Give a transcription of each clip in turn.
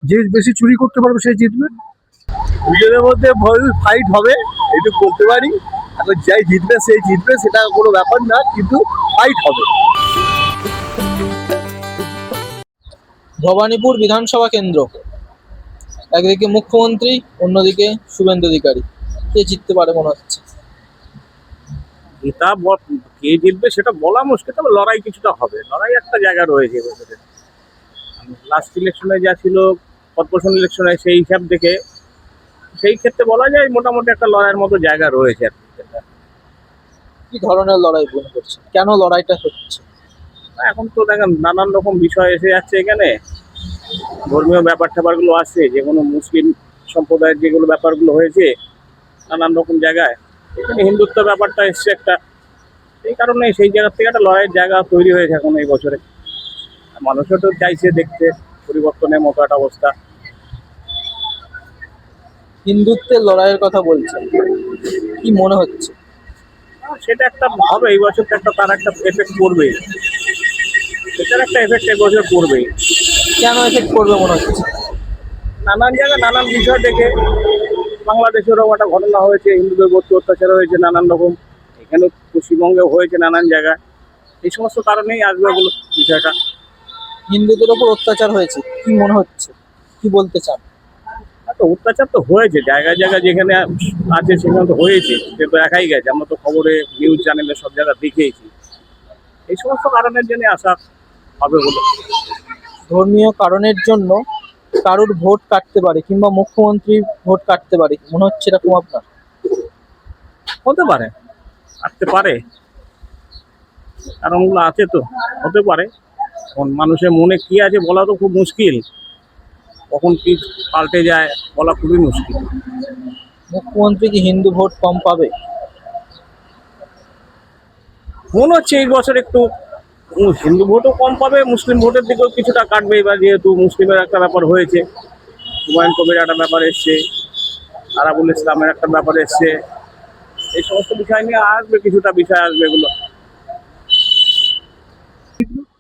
যে বেশি চুরি করতে পারবে সে জিতবে। দুজনের মধ্যে ফাইট হবে, একটু বলতে পারি। এখন যাই জিতবে সেই জিতবে, সেটা কোনো ব্যাপার না, কিন্তু ফাইট হবে। ভবানীপুর বিধানসভা কেন্দ্র, একদিকে মুখ্যমন্ত্রী, অন্যদিকে শুভেন্দু অধিকারী। কে জিততে পারে মনে হচ্ছে? এটা কে জিতবে সেটা বলা মুশকিল, তবে লড়াই কিছুটা হবে। লড়াই একটা জায়গা রয়েছে এবছরে। লাস্ট ইলেকশনে যা ছিল, কর্পোরেশন ইলেকশনে, সেই হিসাব দেখে সেই ক্ষেত্রে বলা যায় মোটামুটি একটা লড়াইয়ের মতো জায়গা রয়েছে আর কি। কি ধরনের লড়াই মনে করছে? কেন লড়াইটা হচ্ছে? এখন তো দেখেন নানান রকম বিষয় এসে যাচ্ছে এখানে। ধর্মীয় ব্যাপার ট্যাপারগুলো আসছে, যে কোনো মুসলিম সম্প্রদায়ের যেগুলো ব্যাপারগুলো হয়েছে নানান রকম জায়গায়, এখানে হিন্দুত্ব ব্যাপারটা এসছে একটা। এই কারণে সেই জায়গা থেকে একটা লড়াইয়ের জায়গা তৈরি হয়েছে এখন এই বছরে। মানুষও তো চাইছে দেখতে পরিবর্তনের মতো একটা অবস্থা। হিন্দুত্বের লড়াইয়ের কথা বলছেন, কি মনে হচ্ছে? সেটা একটা হবে, এই বছর তো একটা তার একটা এফেক্ট পড়বেই। সেটার একটা এফেক্ট এই বছর পড়বেই। কেন এফেক্ট করবে মনে হচ্ছে? নানান জায়গায় নানান বিষয় দেখে, বাংলাদেশেরও একটা ঘটনা হয়েছে, হিন্দুদের প্রতি অত্যাচার হয়েছে নানান রকম, এখানে পশ্চিমবঙ্গেও হয়েছে নানান জায়গায়। এই সমস্ত কারণেই আসবে ওগুলো বিষয়টা। হিন্দুদের ওপর অত্যাচার হয়েছে, কি মনে হচ্ছে? কি বলতে চান? তো অত্যাচার তো হয়েছে জায়গায় জায়গায়, যেখানে আছে সেখানে তো হয়েছে, সে তো একাই গেছে। আমরা তো খবরে, নিউজ চ্যানেলে সব জায়গায় দেখেইছি। এই সমস্ত কারণের জন্য আসা হবে বলে। ধর্মীয় কারণের জন্য কারুর ভোট কাটতে পারে, কিংবা মুখ্যমন্ত্রী ভোট কাটতে পারে, মনে হচ্ছে এরকম আপনার? হতে পারে, আসতে পারে, কারণগুলো আছে তো, হতে পারে। এখন মানুষের মনে কি আছে বলা তো খুব মুশকিল, কখন কি পাল্টে যায় বলা খুবই মুশকিল। মুখ্যমন্ত্রী কি হিন্দু ভোট কম পাবে? মনে হচ্ছে এই বছর একটু হিন্দু ভোটও কম পাবে, মুসলিম ভোটের দিকেও কিছুটা কাটবে। এবার যেহেতু মুসলিমের একটা ব্যাপার হয়েছে, হুমায়ুন কবির একটা ব্যাপার এসছে, আরাবুল ইসলামের একটা ব্যাপার এসছে, এই সমস্ত বিষয় নিয়ে আসবে, কিছুটা বিষয় আসবে এগুলো।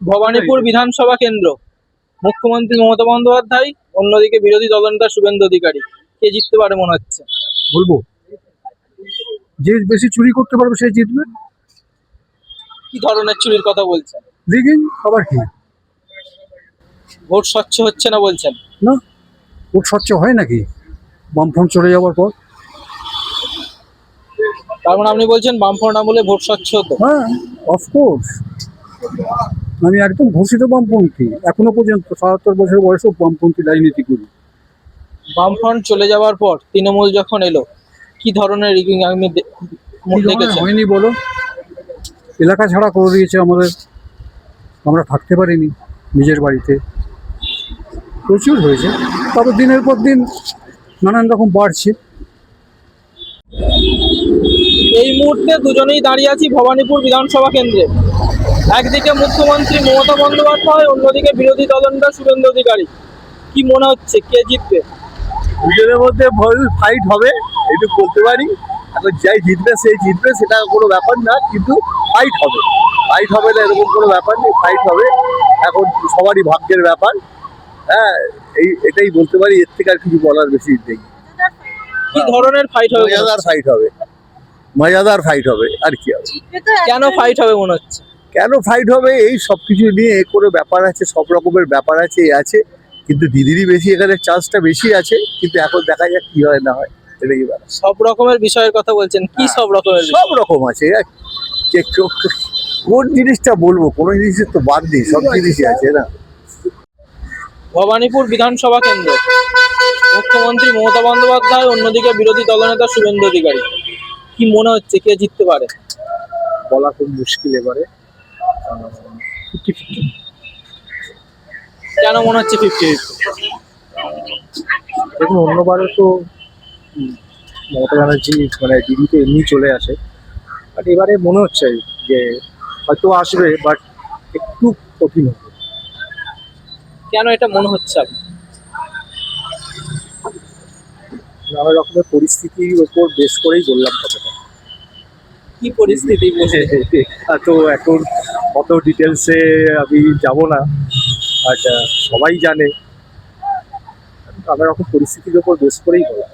ভবানীপুর বিধানসভা কেন্দ্র, মুখ্যমন্ত্রী মমতা বন্দ্যোপাধ্যায়, অন্যদিকে বিরোধী দলনেতা শুভেন্দু অধিকারী। কে জিততে পারে মনে হচ্ছে? বলবো, যে বেশি চুরি করতে পারবে সে জিতবে। কি ধরনের চুরির কথা বলছেন? লিগিং আবার কি? ভোট স্বচ্ছ হচ্ছে না বলছেন? না, ভোট স্বচ্ছ হয় নাকি বামফ্রন্ট চলে যাওয়ার পর? তার মানে আপনি বলছেন বামফ্রন্ট আমলে ভোট স্বচ্ছ হতো? হ্যাঁ, অফকোর্স। আমি একদম ঘোষিত বামপন্থী, এখনো পর্যন্ত ৭৭ বছর বয়সেও বামপন্থী রাজনীতি করি। বামফ্রন্ট চলে যাওয়ার পর তৃণমূল যখন এলো, কি ধরনের রিগিং আপনি কি ধরনের দেখেছেন? হয়নি বলো? এলাকা ছাড়া করে দিয়েছে আমাদের, আমরা থাকতে পারিনি নিজের বাড়িতে। প্রচুর হয়েছে, তবে দিনের পর দিন নানান রকম বাড়ছে। এই মুহূর্তে দুজনেই দাঁড়িয়ে আছি ভবানীপুর বিধানসভা কেন্দ্রে। একদিকে মুখ্যমন্ত্রী মমতা বন্দ্যোপাধ্যায়, অন্যদিকে বিরোধী দলনেতা শুভেন্দু অধিকারী। কি মনে হচ্ছে কে জিতবে? দুজনের মধ্যে ফাইট হবে, একটু বলতে পারি। এখন যাই জিতবে সেই জিতবে, সেটা কোনো ব্যাপার না, কিন্তু ফাইট হবে। ফাইট হবে না এরকম কোনো ব্যাপার নেই, ফাইট হবে। এখন সবারই ভাগ্যের ব্যাপার। হ্যাঁ, এটাই বলতে পারি, এর থেকে আর কিছু বলার বেশি নেই। কি ধরনের ফাইট হবে? মজাদার ফাইট হবে, মজাদার ফাইট হবে, আর কি হবে। কেন ফাইট হবে মনে হচ্ছে? কেন ফাইট হবে, এই সব কিছু নিয়ে করে ব্যাপার আছে, সব রকমের ব্যাপার আছে, আছে। কিন্তু দিদিরই বেশি এখানে চান্সটা বেশি আছে, কিন্তু এখন দেখা যাক কি হয় না হয়, এটাই ব্যাপার। সব রকমের বিষয়ের কথা বলছেন, কি সব রকমের বিষয়? সব রকম আছে। কোন জিনিসটা বলবো, কোনো জিনিসের তো বাদ নেই, সব জিনিসই আছে না। ভবানীপুর বিধানসভা কেন্দ্র, মুখ্যমন্ত্রী মমতা বন্দ্যোপাধ্যায়, অন্যদিকে বিরোধী দলনেতা শুভেন্দু অধিকারী। কি মনে হচ্ছে কে জিততে পারে? বলা খুব মুশকিল এবারে। 50-50। কেন মনে হচ্ছে 50-50? দেখুন, অন্যবারে তো মমতা ব্যানার্জি মানে দিদিকে এমনি চলে আসে, বাট এবারে মনে হচ্ছে যে হয়তো আসবে, বাট একটু কঠিন হবে। কেন এটা মনে হচ্ছে আপনার? নানা রকমের পরিস্থিতির উপর বেশ করেই বললাম কথাটা। কি পরিস্থিতি বুঝে? তো এখন অত ডিটেলসে আমি যাব না, বাট সবাই জানে নানা রকম পরিস্থিতির উপর বেশ করেই বলা।